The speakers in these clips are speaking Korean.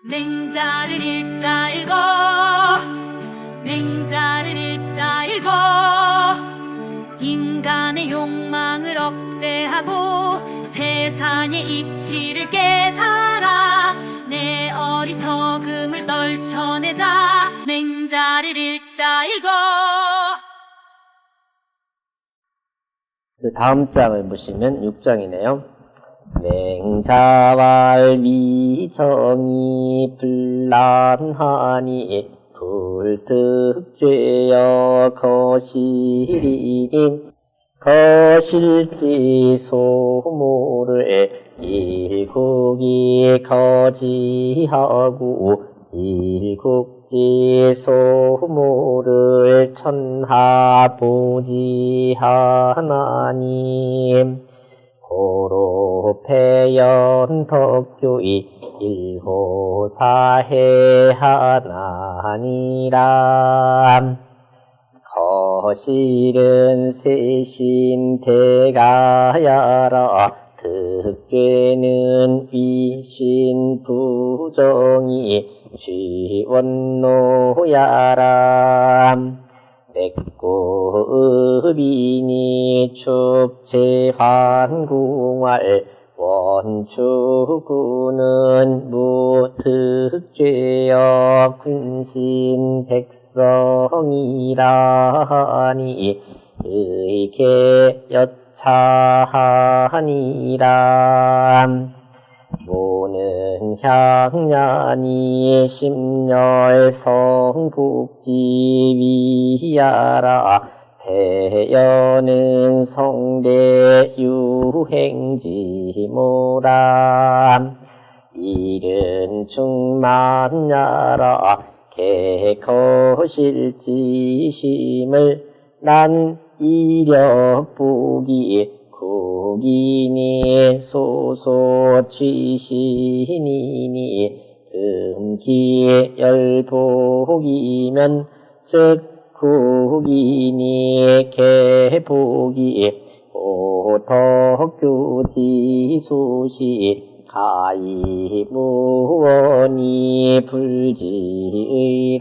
맹자를 읽자 읽어 맹자를 읽자 읽어 인간의 욕망을 억제하고 세상의 이치를 깨달아 내 어리석음을 떨쳐내자 맹자를 읽자 읽어. 그 다음 장을 보시면 6장이네요. 맹자왈미정이 불란하니 불특죄여 거실이니 거실지 소모를 일국이 거지하고 일국지 소모를 천하보지하나니 고로 폐연덕교의 일호사해하나니라. 거실은 세신 대가야라 득죄는 위신 부정이 쥐원노야라. 백고읍이니 축제환궁활 원추구는 무특죄여 군신 백성이라니 의계 여차하니라. 모는 향년이 심열성북지위야라 배여는 성대 유행지모라. 이른 충만야라 개거실지심을 난 이력보기 국인이 소소취신이니 금기열복이면 즉 국인이 개복이 오덕교지수시 가이무원이 불지의람.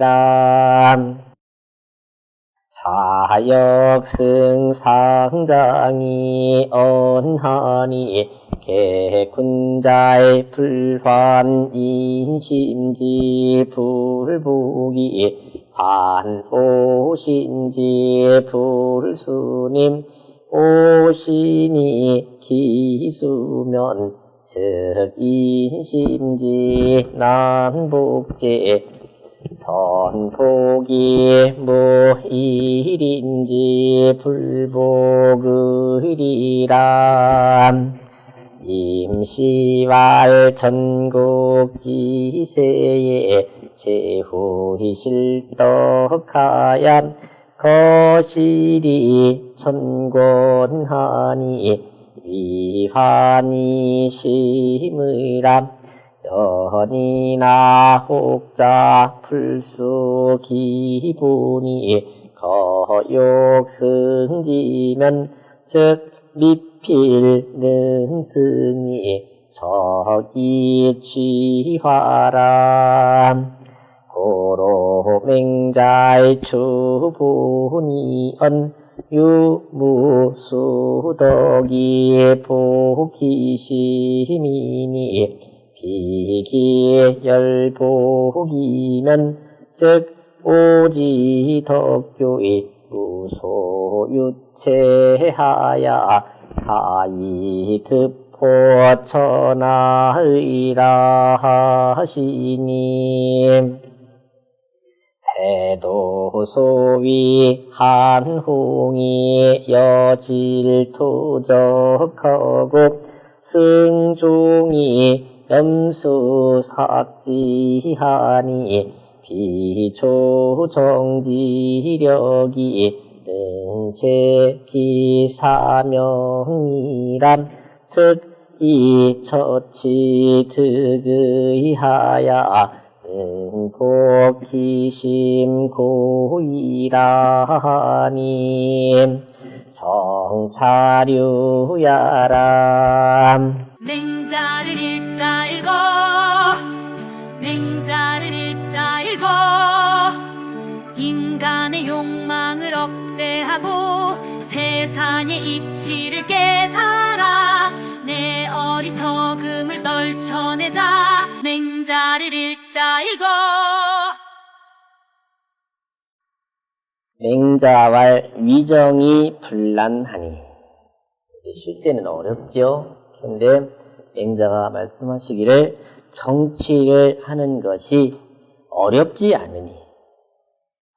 자역승상장이 언하니 개군자의 불환 인심지 불복이 안오신지 불수님 오신이 기수면 즉 인심지 난복제 선복이 무일인지 불복의리라. 임시왈 전국지세에 제후이실떡하얀 거실이 천권하니 위환이 심의람. 연이나 혹자 풀수 기분이 거욕승지면 즉 미필는 승이 적이 취화람. 고로 맹자의 추분이언 유무수덕이 복희심이니 비기열복이면 즉 오지덕교의 무소유체하야 가이급포천하의라 하시니. 배도소위 한홍이 여질투적하고 승중이 염수삭지하니 비초정지력이 능제기사명이란 특이 처치 득의하야 복희심 고이라니. 정차류야람. 맹자를 읽자 읽어 맹자 소금을 떨쳐내자 맹자를 읽자 읽어 맹자왈 위정이 불란하니. 실제는 어렵죠. 그런데 맹자가 말씀하시기를 정치를 하는 것이 어렵지 않으니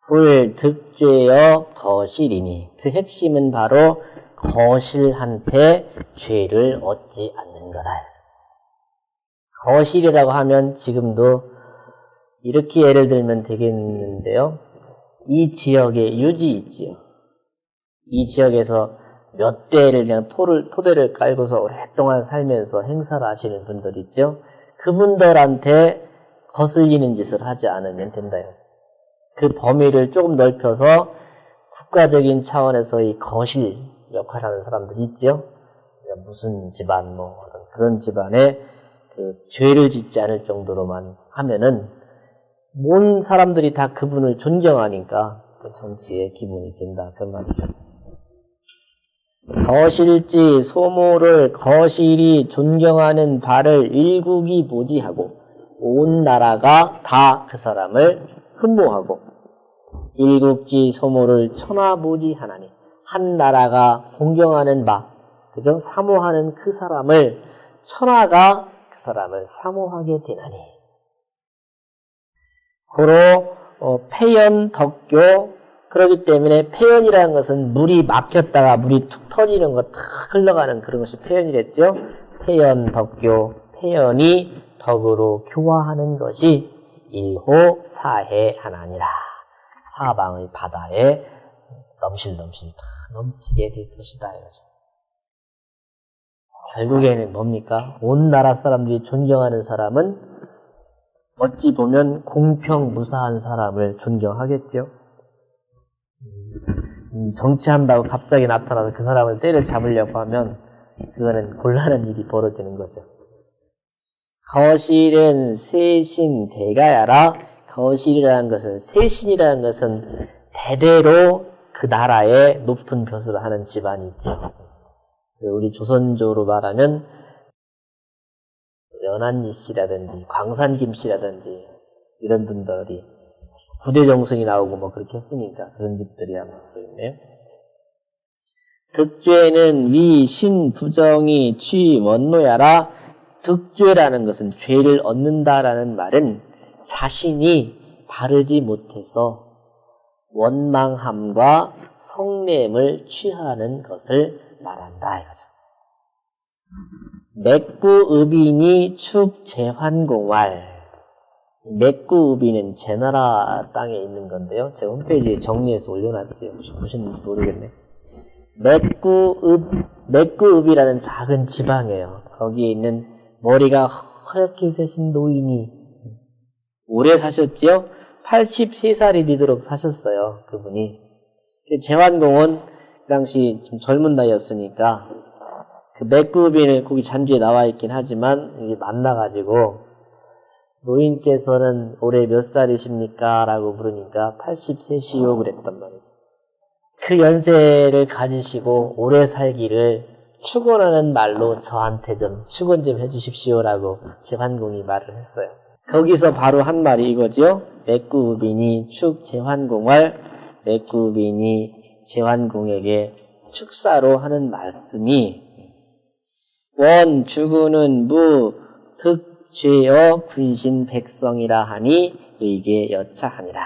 불득죄여 거실이니. 그 핵심은 바로 거실한테 죄를 얻지 않는 거다. 거실이라고 하면 지금도 이렇게 예를 들면 되겠는데요. 이 지역에 유지 있지요. 이 지역에서 몇 대를 그냥 토대를 깔고서 오랫동안 살면서 행사를 하시는 분들 있죠. 그분들한테 거슬리는 짓을 하지 않으면 된다요. 그 범위를 조금 넓혀서 국가적인 차원에서 이 거실 역할하는 사람들이 있죠. 무슨 집안 그런 집안에 그 죄를 짓지 않을 정도로만 하면은 모든 사람들이 다 그분을 존경하니까 그 정치의 기본이 된다. 그 말이죠. 거실지 소모를 거실이 존경하는 바를 일국이 보지하고 온 나라가 다 그 사람을 흠모하고 일국지 소모를 천하보지하나니 한 나라가 공경하는 바, 그죠? 사모하는 그 사람을 천하가 그 사람을 사모하게 되나니. 고로 폐연 덕교. 그렇기 때문에 폐연이라는 것은 물이 막혔다가 물이 툭 터지는 거 탁 흘러가는 그런 것이 폐연이랬죠. 폐연 덕교. 폐연이 덕으로 교화하는 것이 일호 사해 하나니라. 사방의 바다에 넘실넘실 다 넘치게 될 것이다 이거죠. 결국에는 뭡니까? 온 나라 사람들이 존경하는 사람은 어찌 보면 공평무사한 사람을 존경하겠죠. 정치한다고 갑자기 나타나서 그 사람을 때를 잡으려고 하면 그거는 곤란한 일이 벌어지는 거죠. 거실은 세신 대가야라. 거실이라는 것은, 세신이라는 것은 대대로 그 나라에 높은 벼슬을 하는 집안이 있죠. 우리 조선조로 말하면 연한리 씨라든지 광산김 씨라든지 이런 분들이 부대정승이 나오고 그렇게 했으니까 그런 집들이 아마 그렇네요. 득죄는 위, 신, 부정이 취, 원노야라. 득죄라는 것은 죄를 얻는다라는 말은 자신이 바르지 못해서 원망함과 성냄을 취하는 것을 말한다 이거죠. 맥구읍인이 축제환공활. 맥구읍인은 제나라 땅에 있는 건데요. 제가 홈페이지에 정리해서 올려놨지. 혹시 보셨는지 모르겠네. 맥구읍이라는 작은 지방이에요. 거기에 있는 머리가 허옇게 새신 노인이 오래 사셨지요? 83살이 되도록 사셨어요. 그분이. 제환공은 그 당시 좀 젊은 나이였으니까 그 맥구읍인을 거기 잔주에 나와 있긴 하지만 만나가지고 노인께서는 올해 몇 살이십니까? 라고 물으니까 83시요 그랬단 말이죠. 그 연세를 가지시고 오래 살기를 축원하는 말로 저한테 좀 축원 좀 해주십시오라고 제환공이 말을 했어요. 거기서 바로 한 말이 이거죠. 맥구읍인이 축제환공할. 맥구읍인이 제환공에게 축사로 하는 말씀이 원 주군은 무 득죄여 군신 백성이라 하니 의게 여차하니라.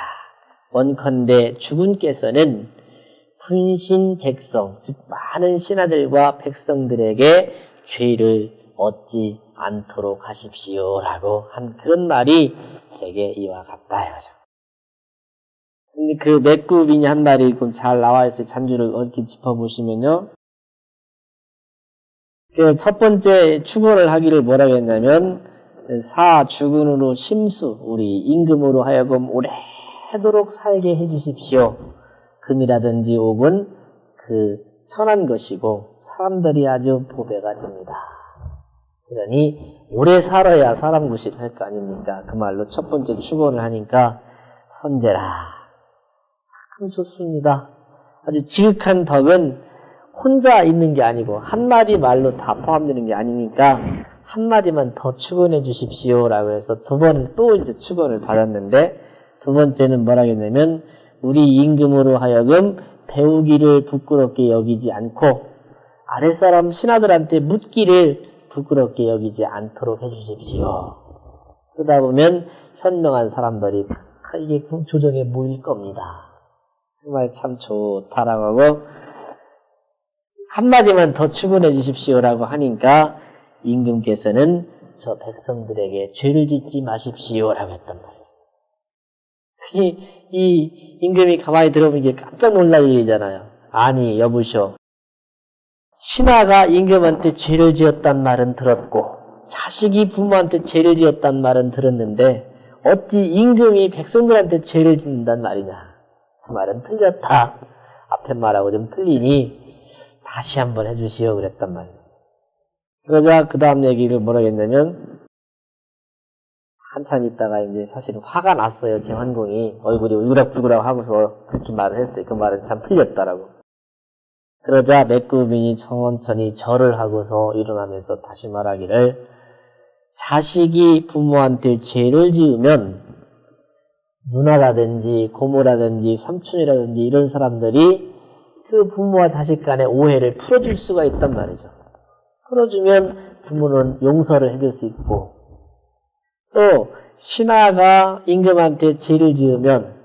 원컨대 주군께서는 군신 백성, 즉 많은 신하들과 백성들에게 죄를 얻지 않도록 하십시오라고 한 그런 말이 되게 이와 같다 이거죠. 근데 그 맥구빈이 한 말이 잘 나와 있어요. 잔주를 이렇게 짚어보시면요. 첫 번째 축원을 하기를 뭐라고 했냐면 사주군으로 심수, 우리 임금으로 하여금 오래도록 살게 해주십시오. 금이라든지 옥은 그 천한 것이고 사람들이 아주 보배가 됩니다. 그러니 오래 살아야 사람 구실을 할 거 아닙니까? 그 말로 첫 번째 축원을 하니까 선제라. 참 좋습니다. 아주 지극한 덕은 혼자 있는 게 아니고 한 마디 말로 다 포함되는 게 아니니까 한마디만 더 축원해 주십시오라고 해서 두 번을 또 이제 축원을 받았는데, 두 번째는 뭐라겠냐면, 우리 임금으로 하여금 배우기를 부끄럽게 여기지 않고 아랫사람 신하들한테 묻기를 부끄럽게 여기지 않도록 해주십시오. 그러다 보면 현명한 사람들이 다 이게 조정에 모일 겁니다. 그 말 참 좋다라고 하고, 한마디만 더 축원해 주십시오라고 하니까 임금께서는 저 백성들에게 죄를 짓지 마십시오라고 했단 말이에요. 이 임금이 가만히 들어보면 이게 깜짝 놀랄 일이잖아요. 아니 여보시오, 신하가 임금한테 죄를 지었단 말은 들었고 자식이 부모한테 죄를 지었단 말은 들었는데 어찌 임금이 백성들한테 죄를 짓는단 말이냐. 그 말은 틀렸다. 앞에 말하고 좀 틀리니 다시 한번 해주시오 그랬단 말이에요. 그러자 그 다음 얘기를 뭐라 했냐면, 한참 있다가 이제 사실은 화가 났어요. 제환공이 얼굴이 울그락불그락 하고서 그렇게 말을 했어요. 그 말은 참 틀렸다라고. 그러자 맥구민이 천천히 절을 하고서 일어나면서 다시 말하기를, 자식이 부모한테 죄를 지으면 누나라든지 고모라든지 삼촌이라든지 이런 사람들이 그 부모와 자식 간의 오해를 풀어줄 수가 있단 말이죠. 풀어주면 부모는 용서를 해줄 수 있고, 또 신하가 임금한테 죄를 지으면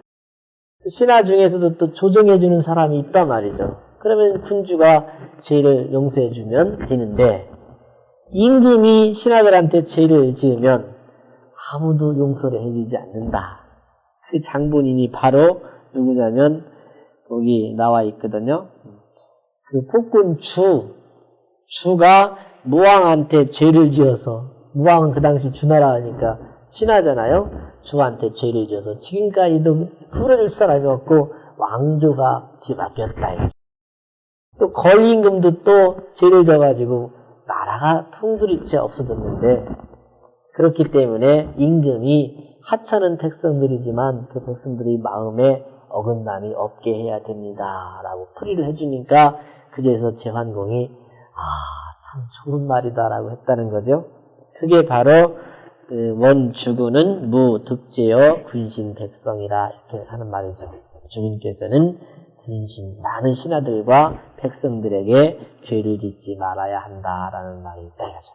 신하 중에서도 또 조정해주는 사람이 있단 말이죠. 그러면 군주가 죄를 용서해주면 되는데, 임금이 신하들한테 죄를 지으면 아무도 용서를 해주지 않는다. 그 장본인이 바로 누구냐면 거기 나와 있거든요. 그 폭군 주가 무왕한테 죄를 지어서, 무왕은 그 당시 주나라니까 신하잖아요. 주한테 죄를 지어서 지금까지도 풀어줄 사람이 없고 왕조가 뒤바뀌었다. 또 거임금도 또 죄를 져가지고 나라가 퉁두리째 없어졌는데, 그렇기 때문에 임금이 하찮은 백성들이지만 그 백성들이 마음에 어긋남이 없게 해야 됩니다 라고 풀이를 해주니까 그제서 제환공이 참 좋은 말이다 라고 했다는 거죠. 그게 바로 원주군은 무득제여 군신 백성이라 이렇게 하는 말이죠. 주군께서는 군신, 많은 신하들과 백성들에게 죄를 짓지 말아야 한다라는 말이 있다 이거죠.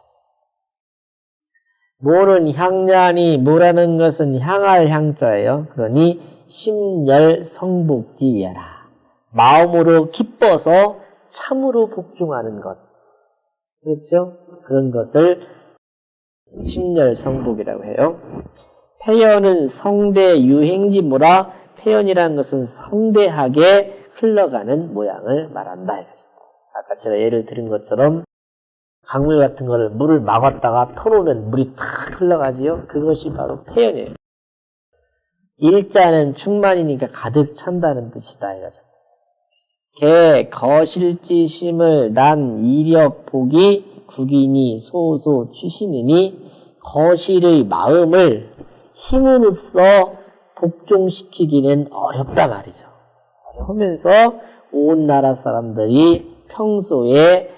모는 향냐니, 모라는 것은 향할 향자예요. 그러니 심열 성복지위하라. 마음으로 기뻐서 참으로 복종하는 것. 그렇죠? 그런 것을 심열 성복이라고 해요. 폐연은 성대 유행지모라. 폐연이라는 것은 성대하게 흘러가는 모양을 말한다 이거죠. 아까 제가 예를 들은 것처럼 강물 같은 거를 물을 막았다가 터놓으면 물이 탁 흘러가지요. 그것이 바로 폐연이에요. 일자는 충만이니까 가득 찬다는 뜻이다 이거죠. 개 거실지심을 난 이력 복이 국인이 소소 취시느니, 거실의 마음을 힘으로써 복종시키기는 어렵다 말이죠. 어려우면서 온 나라 사람들이 평소에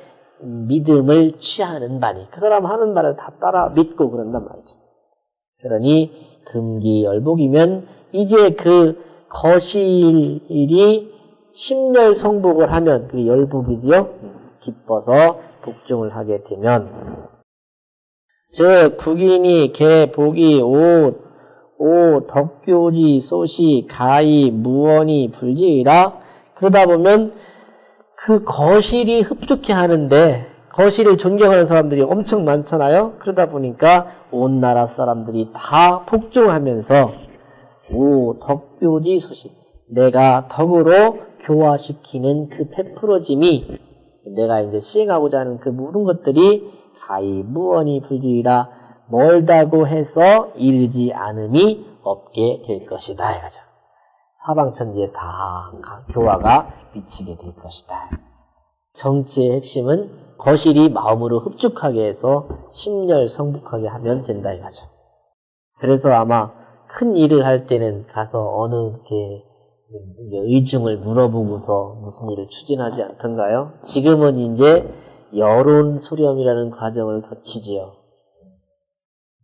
믿음을 취하는 바니 그 사람 하는 말을 다 따라 믿고 그런단 말이죠. 그러니 금기열복이면 이제 그 거실이 심열성복을 하면 그게 열복이지요. 기뻐서 복종을 하게 되면, 즉 국인이 개 복이 오 덕교지 소시 가히 무언이 불지이라. 그러다 보면 그 거실이 흡족해 하는데, 거실을 존경하는 사람들이 엄청 많잖아요. 그러다 보니까 온 나라 사람들이 다 복종하면서 오 덕교지 소시, 내가 덕으로 교화시키는 그 베풀어짐이, 내가 이제 시행하고자 하는 그 모든 것들이 가히 무언이 불지이라, 멀다고 해서 이르지 않음이 없게 될 것이다 이거죠. 사방천지에 다 교화가 미치게 될 것이다. 정치의 핵심은 거실이 마음으로 흡족하게 해서 심열성복하게 하면 된다 이거죠. 그래서 아마 큰 일을 할 때는 가서 어느 의중을 물어보고서 무슨 일을 추진하지 않던가요? 지금은 이제 여론 수렴이라는 과정을 거치지요.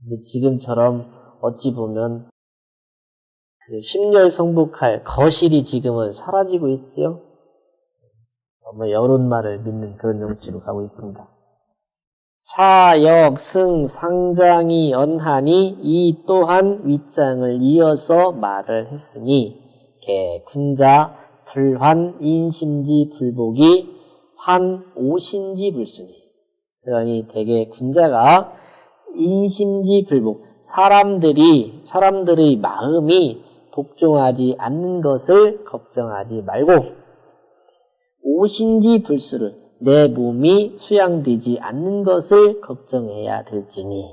근데 지금처럼 어찌 보면 그 심열성복할 거실이 지금은 사라지고 있지요. 여론말을 믿는 그런 정치로 가고 있습니다. 차, 역, 승, 상장이 언하니 이 또한 윗장을 이어서 말을 했으니 개, 군자, 불환, 인심지, 불복이 환, 오신지, 불순이. 그러니 대개 군자가 인심지, 불복, 사람들의 마음이 복종하지 않는 것을 걱정하지 말고 오신지, 불수를 내 몸이 수양되지 않는 것을 걱정해야 될지니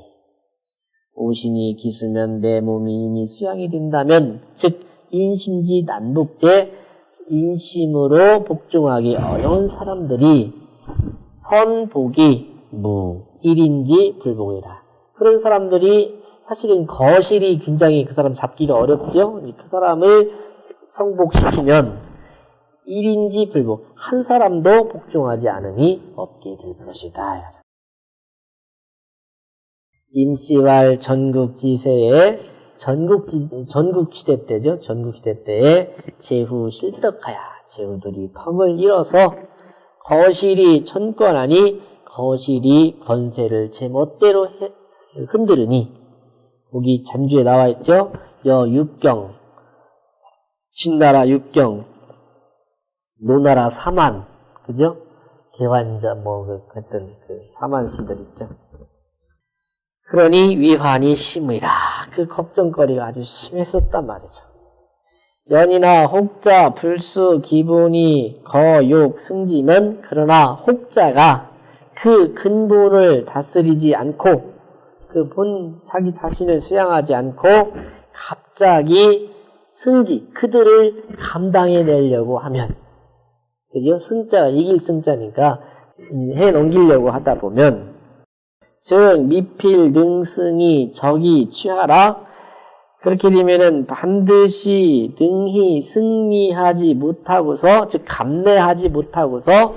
오신이 기수면 내 몸이 이미 수양이 된다면 즉 인심지 난복제 인심으로 복종하기 어려운 사람들이 선복이 일인지 불복이라. 그런 사람들이 사실은 거실이 굉장히 그 사람 잡기가 어렵죠. 그 사람을 성복시키면 일인지 불복, 한 사람도 복종하지 않으니 없게 될 것이다. 임시왈 전국지세에 전국시대 때죠. 전국시대 때에 제후 실덕하야 제후들이 턱을 잃어서 거실이 천권하니 거실이 권세를 제 멋대로 흔들으니 거기 잔주에 나와 있죠. 여육경 진나라 육경 노나라 사만 그죠? 개환자 했던 그 사만 씨들 있죠. 그러니 위환이 심의라. 그 걱정거리가 아주 심했었단 말이죠. 연이나 혹자, 불수, 기본이, 거, 욕, 승지면 그러나 혹자가 그 근본을 다스리지 않고 그 자기 자신을 수양하지 않고 갑자기 승지, 그들을 감당해내려고 하면 그죠? 승자가 이길 승자니까 해 넘기려고 하다 보면 즉 미필 능승이 적이 취하라. 그렇게 되면은 반드시 능히 승리하지 못하고서 즉 감내하지 못하고서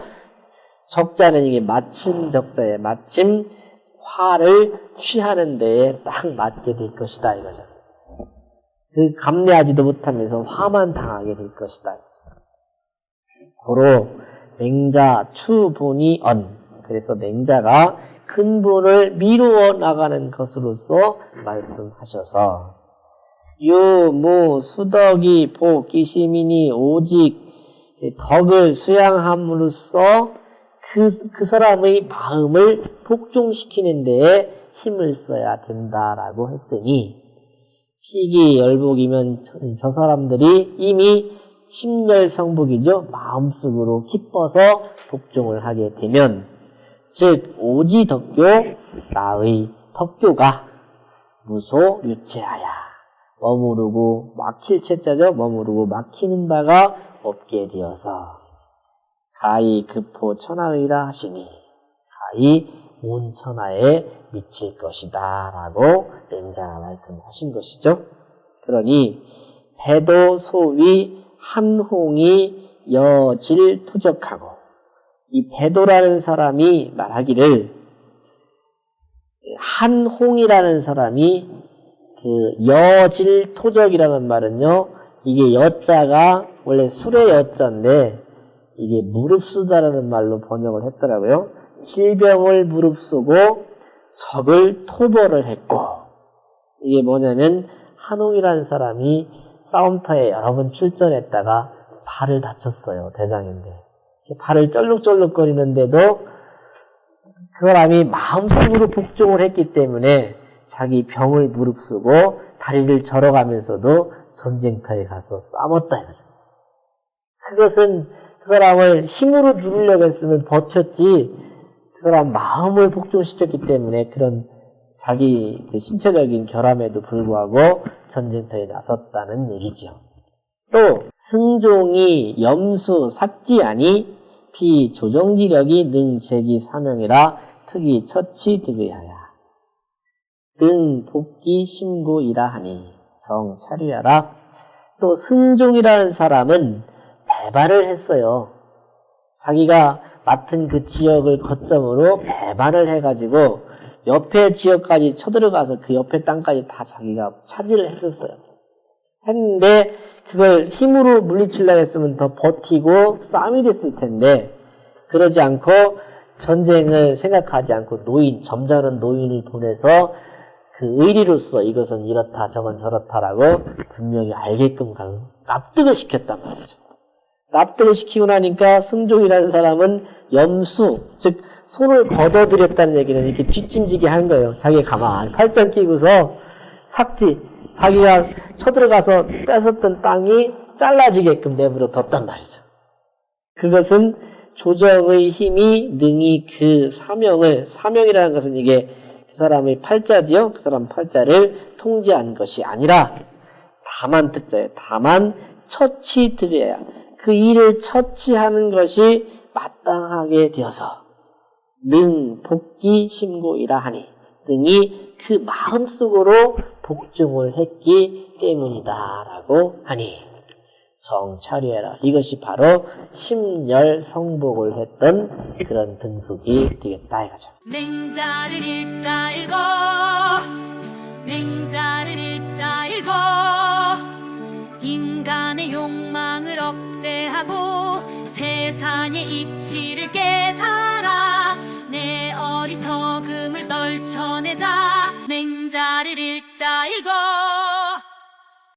적자는 이게 마침 적자에 마침 화를 취하는 데에 딱 맞게 될 것이다 이거죠. 그 감내하지도 못하면서 화만 당하게 될 것이다. 고로 맹자 추본이 그래서 맹자가 근본을 미루어 나가는 것으로서 말씀하셔서 유무 수덕이 복기시민이 오직 덕을 수양함으로써 그 사람의 마음을 복종시키는 데에 힘을 써야 된다라고 했으니 피기 열복이면 저 사람들이 이미 심열성복이죠. 마음속으로 기뻐서 복종을 하게 되면 즉 오지덕교 나의 덕교가 무소 유체하야 머무르고 막힐 채자죠. 머무르고 막히는 바가 없게 되어서 가히 급호 천하의라 하시니 가히 온 천하에 미칠 것이다 라고 맹자가 말씀하신 것이죠. 그러니 배도 소위 한홍이 여질 투적하고 이 배도라는 사람이 말하기를 한홍이라는 사람이 그 여질 토적이라는 말은요 이게 여자가 원래 술의 여자인데 이게 무릅쓰다라는 말로 번역을 했더라고요. 질병을 무릅쓰고 적을 토벌을 했고 이게 뭐냐면 한홍이라는 사람이 싸움터에 여러 번 출전했다가 발을 다쳤어요. 대장인데 발을 쩔룩쩔룩거리는데도 그 사람이 마음속으로 복종을 했기 때문에 자기 병을 무릅쓰고 다리를 절어가면서도 전쟁터에 가서 싸웠다 이거죠. 그것은 그 사람을 힘으로 누르려고 했으면 버텼지 그 사람 마음을 복종시켰기 때문에 그런 자기 그 신체적인 결함에도 불구하고 전쟁터에 나섰다는 얘기죠. 또 승종이 염수 삭지하니 피 조정지력이 능 제기 사명이라 특이 처치 득의하야 능 복기 심구이라 하니 정 차류하라. 또 승종이라는 사람은 배반을 했어요. 자기가 맡은 그 지역을 거점으로 배반을 해가지고 옆에 지역까지 쳐들어가서 그 옆에 땅까지 다 자기가 차지를 했었어요. 했는데 그걸 힘으로 물리치려고 했으면 더 버티고 싸움이 됐을 텐데 그러지 않고 전쟁을 생각하지 않고 점잖은 노인을 보내서 그 의리로서 이것은 이렇다 저건 저렇다라고 분명히 알게끔 가서 납득을 시켰단 말이죠. 납득을 시키고 나니까 승종이라는 사람은 염수, 즉 손을 걷어들였다는 얘기는 이렇게 뒷짐지게 한 거예요. 자기가 가만 팔짱 끼고서 삭지, 자기가 쳐들어가서 뺏었던 땅이 잘라지게끔 내버려 뒀단 말이죠. 그것은 조정의 힘이 능히 그 사명이라는 것은 이게 그 사람의 팔자지요. 그 사람 팔자를 통제한 것이 아니라 다만 특자예요. 다만 처치드려야 그 일을 처치하는 것이 마땅하게 되어서 복기 심고이라 하니 등이 그 마음속으로 복종을 했기 때문이다라고 하니 정찰해라. 이것이 바로 심열성복을 했던 그런 등속이 되겠다 이거죠. 맹자를 읽자 읽어 맹자를 읽자 읽어 인간의 욕망을 억제하고 세상의 이치를 깨달아 내 어리석음을 떨쳐내자 맹자를 읽자 읽어